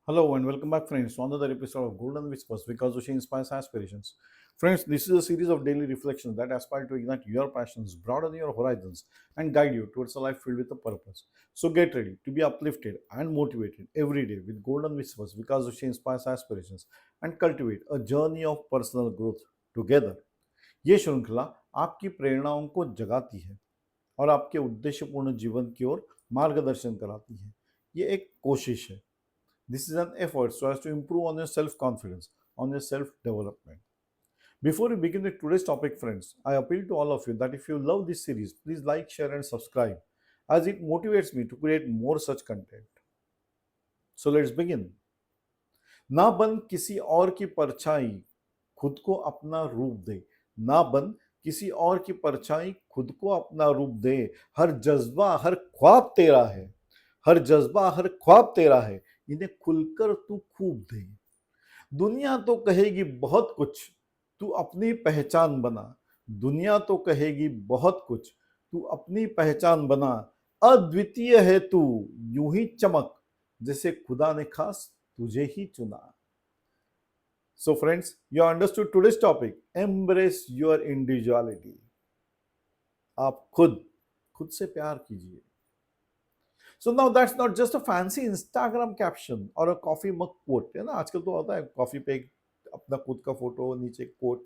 Hello and welcome back, friends, to another episode of Golden Whispers because Ushi inspires aspirations. Friends, this is a series of daily reflections that aspire to ignite your passions, broaden your horizons, and guide you towards a life filled with a purpose. So get ready to be uplifted and motivated every day with Golden Whispers because Ushi inspires aspirations and cultivate a journey of personal growth together. ये श्रृंखला आपकी प्रेरणाओं को जगाती है और आपके उद्देश्यपूर्ण जीवन की ओर मार्गदर्शन कराती है। ये एक कोशिश है। This is an effort so as to improve on your self confidence, on your self development. Before we begin with today's topic, friends, I appeal to all of you that if you love this series, please like, share, and subscribe as it motivates me to create more such content. So let's begin. ना बन किसी और की परछाई, खुद को अपना रूप दे। ना बन किसी और की परछाई, खुद को अपना रूप दे। हर जज्बा हर ख्वाब तेरा है, हर जज्बा हर ख्वाब तेरा है, इन्हें खुलकर तू खूब दे। दुनिया तो कहेगी बहुत कुछ, तू अपनी पहचान बना। दुनिया तो कहेगी बहुत कुछ, तू अपनी पहचान बना। अद्वितीय है तू, यूं ही चमक, जैसे खुदा ने खास तुझे ही चुना। So friends, you understood today's topic. Embrace your individuality. आप खुद से प्यार कीजिए. So now that's not just a fancy Instagram caption or a coffee mug quote. है ना, आजकल तो होता है कॉफी पे अपना खुद का फोटो नीचे quote.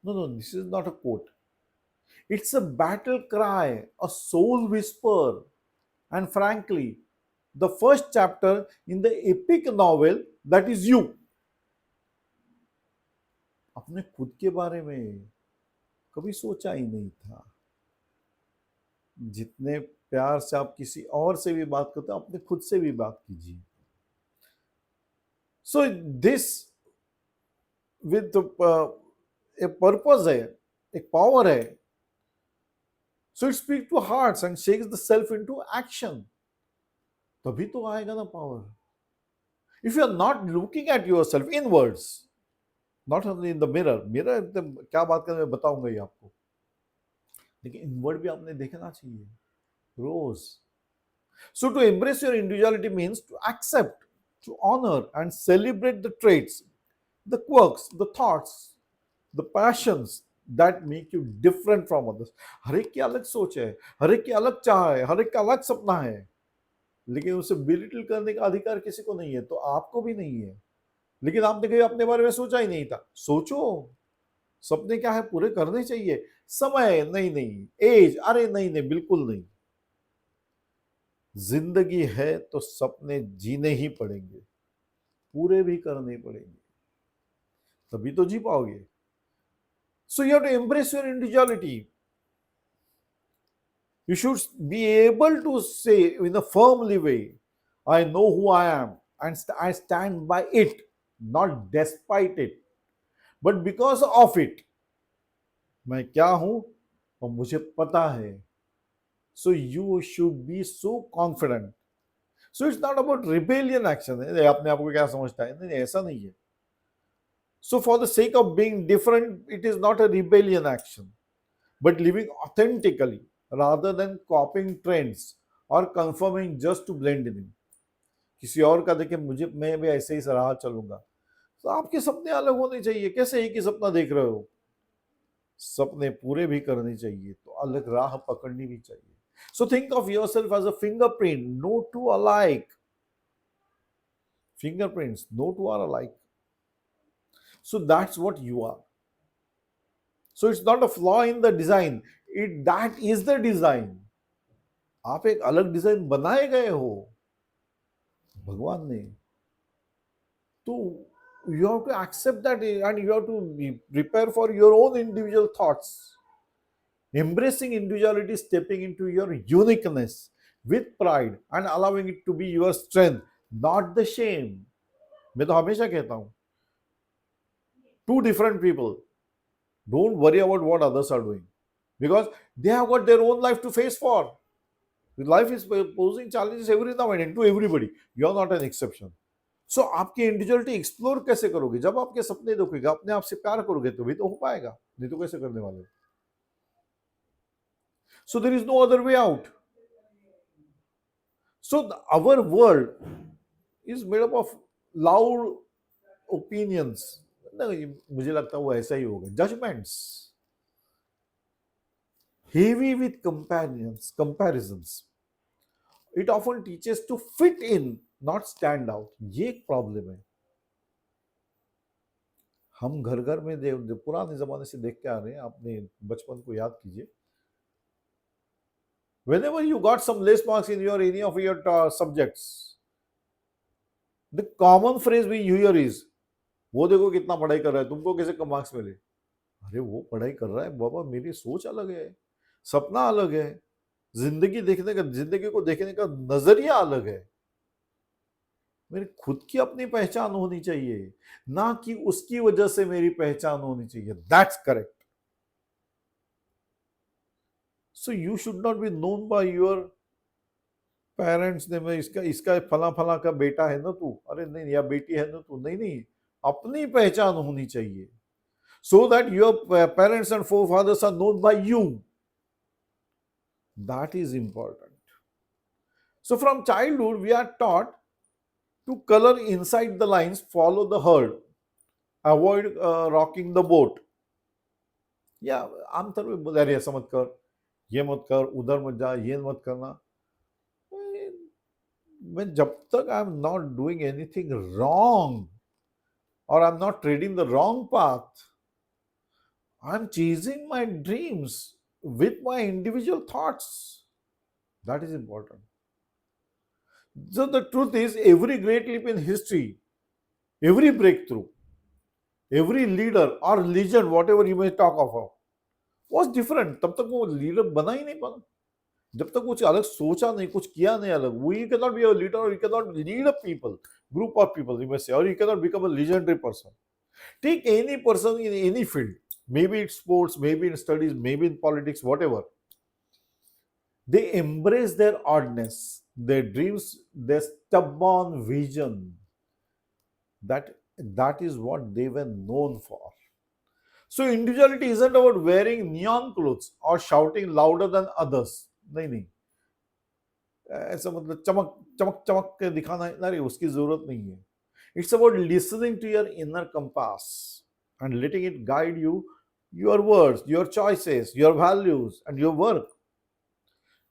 No, this is not a quote. It's a battle cry, a soul whisper, and frankly, the first chapter in the epic novel that is you. अपने खुद के बारे में कभी सोचा ही नहीं था। जितने प्यार से आप किसी और से भी बात करते हो, अपने खुद से भी बात कीजिए। सो दिस विद एक पर्पस है, एक पावर है। So it speak to hearts and shakes the self into action. तभी तो आएगा ना power. If you are not looking at yourself inwards, not only in the mirror, क्या बात करें, मैं बताऊंगा ही आपको, लेकिन इनवर्ड भी आपने देखना चाहिए रोज। So to embrace your individuality means to accept, to honor and celebrate the traits, the quirks, the thoughts, the passions that make you different from others. हर एक की अलग सोच है, हर एक की अलग चाह है, हर एक का अलग सपना है, लेकिन उसे बिलिटल करने का अधिकार किसी को नहीं है, तो आपको भी नहीं है। लेकिन आपने कभी अपने बारे में सोचा ही नहीं था। सोचो, सपने क्या है, पूरे करने चाहिए। समय नहीं, एज, अरे नहीं, बिल्कुल नहीं। जिंदगी है तो सपने जीने ही पड़ेंगे, पूरे भी करने पड़ेंगे, तभी तो जी पाओगे। So you have to embrace your individuality. You should be able to say in a firmly way, I know who I am and I stand by it, not despite it, but because of it. मैं क्या हूं और मुझे पता है। So you should be so confident. So it's not about rebellion action. अपने आप को क्या समझता है, नहीं, ऐसा नहीं है। So for the sake of being different, it is not a rebellion action, but living authentically rather than copying trends or conforming just to blend in. किसी और का देखे मैं भी ऐसे ही राह चलूंगा, तो आपके सपने अलग होने चाहिए। कैसे एक ही सपना देख रहे हो, सपने पूरे भी करने चाहिए, तो अलग राह पकड़नी भी चाहिए। So think of yourself as a fingerprint, no two alike. Fingerprints, no two are alike. So that's what you are. So it's not a flaw in the design, that is the design. आप एक अलग design बनाए गए हो भगवान ने, तो you have to accept that and you have to prepare for your own individual thoughts. Embracing individuality, stepping into your uniqueness with pride and allowing it to be your strength, not the shame. मैं तो हमेशा कहता हूं, two different people, don't worry about what others are doing because they have got their own life to face for. Life is posing challenges every now and then to everybody. You are not an exception. So आपकी individuality explore कैसे करोगे? जब आपके सपने देखोगे, अपने आप से प्यार करोगे, तो भी तो हो पाएगा, नहीं तो कैसे करने वाले? So there is no other way out. So our world is made up of loud opinions. नहीं, मुझे लगता है वो ऐसा ही होगा. Judgments, heavy with comparisons. It often teaches to fit in, not stand out. ये एक प्रॉब्लम है. हम घर घर में पुराने जमाने से देखते आ रहे हैं. आपने बचपन को याद कीजिए. Whenever you got some less marks in your any of your subjects, the common phrase we hear is, वो देखो कितना पढ़ाई कर रहा है, तुमको कैसे कम मार्क्स मिले. अरे वो पढ़ाई कर रहा है बाबा, मेरी सोच अलग है, सपना अलग है, जिंदगी को देखने का नजरिया अलग है. मेरी खुद की अपनी पहचान होनी चाहिए, ना कि उसकी वजह से मेरी पहचान होनी चाहिए. That's correct. So you should not be known by your parents ने. मैं इसका इसका फला फला का बेटा है ना तू, अरे नहीं, या बेटी है ना तू. नहीं नहीं, अपनी पहचान होनी चाहिए. So that your parents and forefathers are known by you. That is important. So from childhood we are taught to color inside the lines, follow the herd, avoid rocking the boat. या आमतौर पे बोला, अरे ऐसा मत कर, ये मत कर, उधर मत जा, ये मत करना. मैं जब तक I am not doing anything wrong और I am not treading the wrong path, I am chasing my dreams with my individual thoughts. That is important. So the truth is, every great leap in history, every breakthrough, every leader or legend, whatever you may talk of, was different. तब तक वो leader बना ही नहीं बना, जब तक कुछ अलग सोचा नहीं, कुछ किया नहीं अलग. We cannot be a leader, or you cannot lead a people, group of people, you may say, or you cannot become a legendary person. Take any person in any field, maybe it's sports, maybe in studies, maybe in politics, whatever. They embrace their oddness, their dreams, their stubborn vision. That is what they were known for. So individuality isn't about wearing neon clothes or shouting louder than others. नहीं नहीं, ऐसा मतलब चमक चमक चमक के दिखाना, नहीं, उसकी जरूरत नहीं है. It's about listening to your inner compass and letting it guide you, your words, your choices, your values, and your work.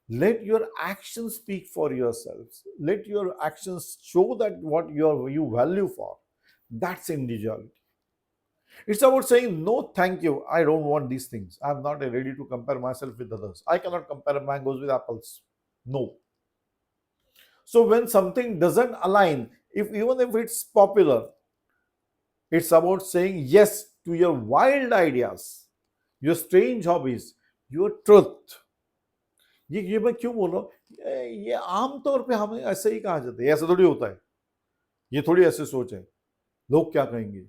Let your actions speak for yourselves. Let your actions show that what you value for. That's individuality. It's about saying, no, thank you, I don't want these things. I'm not ready to compare myself with others. I cannot compare mangoes with apples. No. So when something doesn't align, even if it's popular, it's about saying yes to your wild ideas, your strange hobbies, your truth. ये मैं क्यों बोल रहा हूँ, ये आमतौर पे हमें ऐसे ही कहा जाता है. ऐसा थोड़ी होता है, ये थोड़ी ऐसे सोच है, लोग क्या कहेंगे.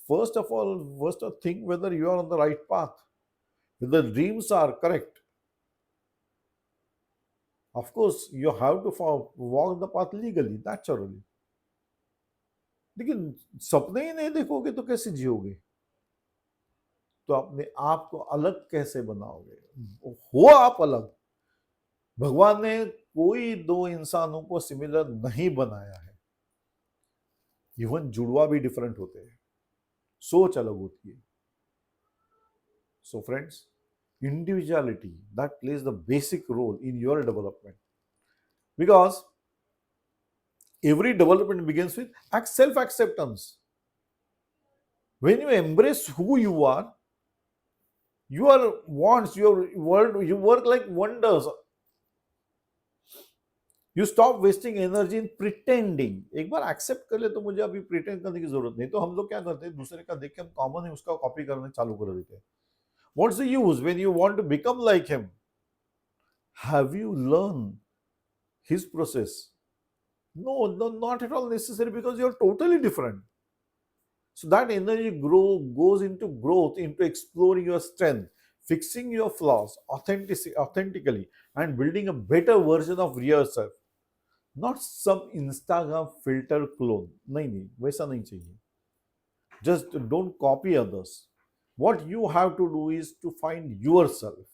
First of all, think whether you are on the right path, whether the dreams are correct. Of course, you have to walk the path legally, naturally. लेकिन सपने ही नहीं देखोगे तो कैसे जियोगे. तो अपने आप को अलग कैसे बनाओगे. हो आप अलग. भगवान ने कोई दो इंसानों को सिमिलर नहीं बनाया है. इवन जुड़वा भी डिफरेंट होते हैं, सोच अलग होती है. So friends, individuality, that plays the basic role in your development, because every development begins with self-acceptance. When you embrace who you are, your wants, your world, you work like wonders. You stop wasting energy in pretending. एक बार accept कर ले तो मुझे अभी pretend करने की जरूरत नहीं. तो हम लोग क्या करते हैं, दूसरे का देख के हम कॉमन है उसका कॉपी करने चालू कर देते हैं. What's the use when you want to become like him? Have you learned his process? No, not at all necessary, because you're totally different. So that energy goes into growth, into exploring your strength, fixing your flaws authentically, and building a better version of yourself. Not some Instagram filter clone. नहीं, वैसा नहीं चाहिए. Just don't copy others. What you have to do is to find yourself.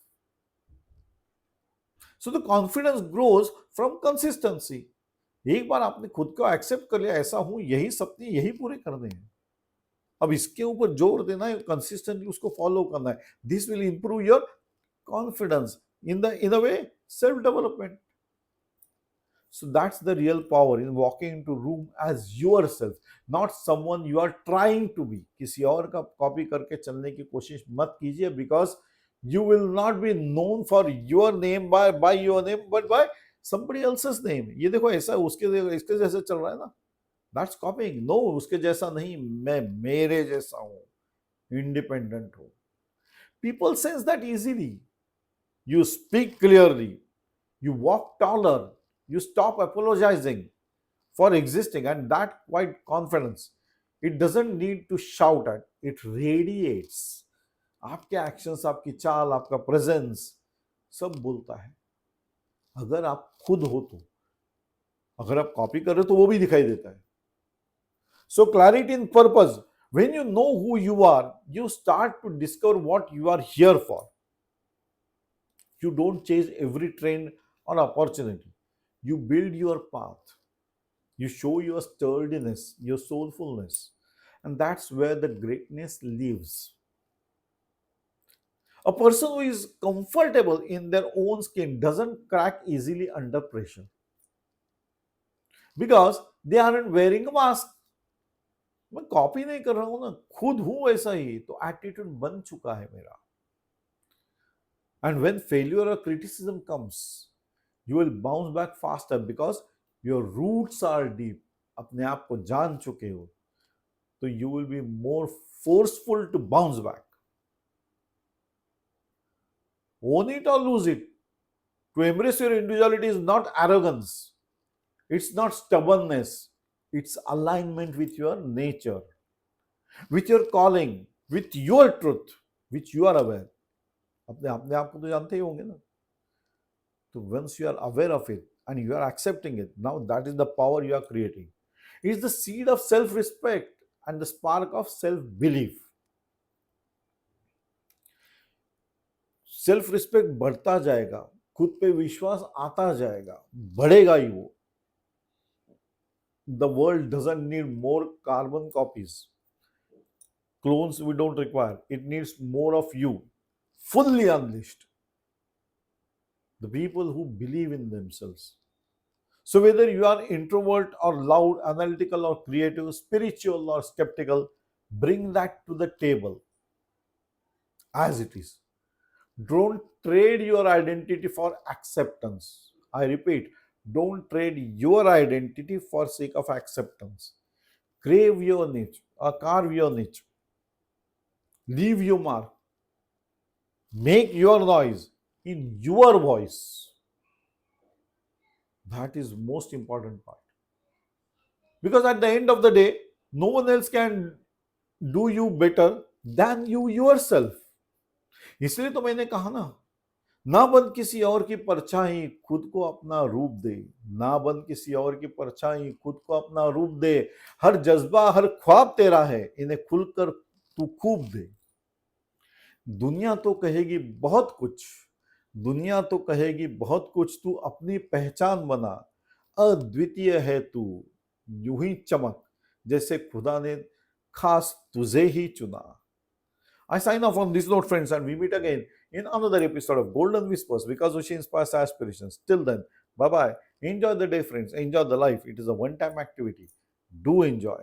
So the confidence grows from consistency. एक बार आपने खुद को accept कर लिया, ऐसा हूं, यही सपने यही पूरे करने हैं, अब इसके ऊपर जोर देना है, कंसिस्टेंटली उसको फॉलो करना है. This will improve your confidence in a way self development. So that's the real power in walking into room as yourself, not someone you are trying to be. किसी और का कॉपी करके चलने की कोशिश मत कीजिए, because you will not be known for your name by your name but by somebody else's name. ये देखो ऐसा इसके जैसे चल रहा है ना, that's copying. No, उसके जैसा नहीं, मैं मेरे जैसा हूँ, इंडिपेंडेंट हूँ. People sense that easily. You speak clearly, you walk taller, you stop apologizing for existing, and that quite confidence, it doesn't need to shout at, it radiates. आपके actions, आपकी चाल, आपका प्रेजेंस सब बोलता है. अगर आप खुद हो तो, अगर आप कॉपी कर रहे हो तो वो भी दिखाई देता है. So clarity in purpose. when you know who you are, you start to discover what you are here for. You don't chase every trend or opportunity. You build your path. You show your sturdiness, your soulfulness, and that's where the greatness lives. A person who is comfortable in their own skin doesn't crack easily under pressure because they aren't wearing a mask. मैं copy नहीं कर रहा हूं ना, खुद हूं वैसा ही, तो एटीट्यूड बन चुका है मेरा. And when failure or criticism comes, you will bounce back faster because your roots are deep. अपने आप को जान चुके हो, तो you will be more forceful to bounce back. Own it or lose it. To embrace your individuality is not arrogance. It's not stubbornness. It's alignment with your nature, with your calling, with your truth, which you are aware. अपने अपने आप को तो जानते ही होंगे ना. So once you are aware of it and you are accepting it, now that is the power you are creating. It's the seed of self-respect and the spark of self-belief. Self respect बढ़ता जाएगा, खुद पे विश्वास आता जाएगा, बढ़ेगा ही वो. The world doesn't need more carbon copies. Clones we don't require. It needs more of you, fully unleashed. The people who believe in themselves. So whether you are introvert or loud, analytical or creative, spiritual or skeptical, bring that to the table as it is. Don't trade your identity for acceptance. I repeat, don't trade your identity for sake of acceptance. Crave your niche or carve your niche. Leave your mark. Make your noise in your voice. That is most important part. Because at the end of the day, no one else can do you better than you yourself. इसलिए तो मैंने कहा ना बन किसी और की परछाई, खुद को अपना रूप दे. ना बन किसी और की परछाई, खुद को अपना रूप दे. हर जज्बा, हर ख्वाब तेरा है, इन्हें खुलकर तू खूब दे. दुनिया तो कहेगी बहुत कुछ, दुनिया तो कहेगी बहुत कुछ, तू अपनी पहचान बना. अद्वितीय है तू, यूं ही चमक जैसे खुदा ने खास तुझे ही चुना. I sign off on this note, friends, and we meet again in another episode of Golden Whispers, because she inspires aspirations. Till then, bye bye. Enjoy the day, friends. Enjoy the life. It is a one-time activity. Do enjoy.